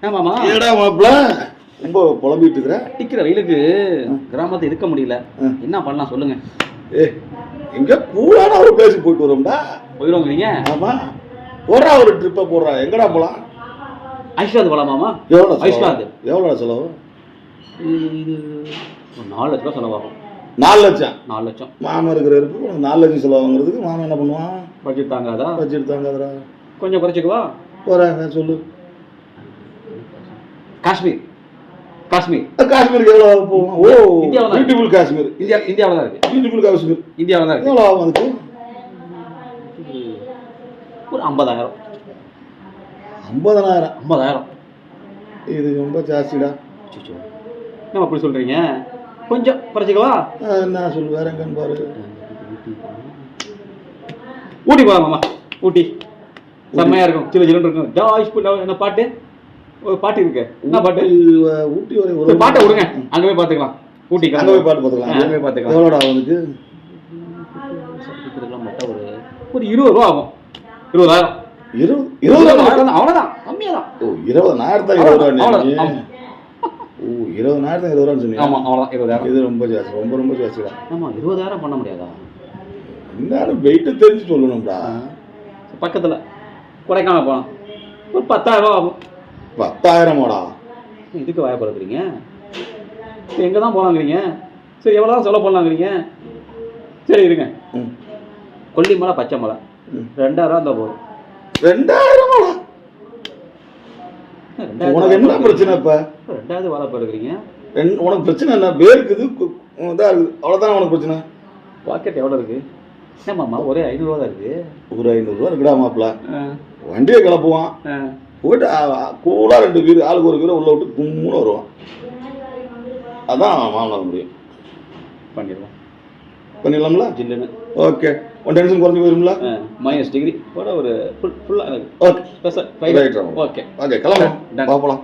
ஆமாமா. ஏடா மாப்பிள ரொம்ப புலம்பிட்டு இருக்கிற? அடிக்கிற வெயிலுக்கு கிராமத்தை இருக்க முடியல. என்ன பண்ணலாம் சொல்லுங்க. எங்க கூடான ஒரு பிளேஸுக்கு போயிட்டு வரோம்டா. போயிடுவோங்கிறீங்க? ஆமா. போடுறா ஒரு ட்ரிப்பை போடுறா. எங்கடா போலாம்? ஐஸ்லாந்து போலாமாமா? எவ்வளோ ஐஸ்லாந்து? எவ்வளோ செலவு? இது ஒரு 4 லட்ச ரூபா செலவாகும். 4 லட்சம்? 4 லட்சம். மாமன் இருக்கிறதுக்கு 4 லட்சம் செலவாங்கிறதுக்கு மாமன் என்ன பண்ணுவான்? பட்ஜெட் தாங்காதா? பட்ஜெட் தாங்காதரா. கொஞ்சம் குறைச்சிக்குவா? போகிறேன் சொல்லு. காஷ்மீர். காஷ்மீர். காஷ்மீருக்கு எவ்வளோ போவோம்? ஓ, இந்தியாவில் பியூட்டிஃபுல் காஷ்மீர். இந்தியாவில் தான் இருக்கு. பியூட்டிஃபுல் காஷ்மீர் இந்தியாவில் தான் இருக்கு. எவ்வளோ ஆகும் அதுக்கு? ஒரு 50,000. 50,000? 50,000 இது ரொம்ப ஜாஸ்திடா. என்ன அப்படி சொல்றீங்க? கொஞ்சம் குறைச்சிக்கவா? என்ன சொல்லு, வேற எங்கன்னு பாரு. ஊட்டி போகலாமாம்மா? ஊட்டி செம்மையா இருக்கும். சில சிலன் இருக்கும். ஜாய்ஸ் என்ன பாட்டு? ஒரு பாட்டு இருக்கு. என்ன பாட்டு? ஊட்டி வரை ஒரு பாட்டை விடுங்க, அங்கே போய் பார்த்துக்கலாம். ஊட்டி அங்கே போய் பாட்டு பார்த்துக்கலாம். அங்கே போய் பார்த்துக்கலாம். எவ்வளோடா அவனுக்கு? ஒரு 20 ரூபா ஆகும். 20,000. 20,000? அவ்வளோதான், கம்மியாக தான். ஓ, 20,000 20,000. ஓ, 20,000 20,000 சொன்னீங்க? ஆமாம், அவ்வளோதான். 20,000. இது ரொம்ப ஜாஸ்தி, ரொம்ப ரொம்ப ஜாஸ்திடா. ஆமாம், 20,000 பண்ண முடியாதா? என்னன்னு வெயிட்டு தெரிஞ்சு சொல்லணும்டா. பக்கத்தில் கொடைக்கானல் போகலாம். ஒரு 10,000 ரூபா ஆகும். 10,000மாடா? இதுக்கு வாய்ப்புறீங்க. எங்கே தான் போகலாங்கிறீங்க? சரி, எவ்வளோ தான் செலவு பண்ணலாங்கிறீங்க? சரி இருங்க. கொல்லிமலை பச்சை மலை 2,000 ரூபா இருந்தால் போதும். 2,000மாடா? உனக்கு என்ன பிரச்சனை இப்ப? 2,000 வாழை போயிருக்கிறீங்க. உனக்கு பிரச்சனை என்ன? வேர்க்குது, இதாக இருக்குது, அவ்வளோதான் உனக்கு பிரச்சனை. பாக்கெட் எவ்வளோ இருக்கு? ஏமாம்மா, ஒரே 500 ரூபா தான் இருக்கு. ஒரு 500 ரூபா இருக்குடா மாப்பிள்ள. வண்டியை கிளப்புவான், போயிட்டு கூடா 2 பேர் ஆளுக்கு ஒரு பேரை உள்ள விட்டு கும்முன்னு வருவான். அதான் வாங்க முடியும். பண்ணிடுவோம். பண்ணிடலாம்ல? ஜில்லுன்னு. ஓகே. ஒன் டென்ஷன் குறைஞ்சி போயிரும்ல? -டிகிரி கூட ஒரு ஃபுல்லாக. ஓகே. ஸ்பெஷல். ஓகே ஓகே, கிளம்பலாம், பார்க்கலாம்.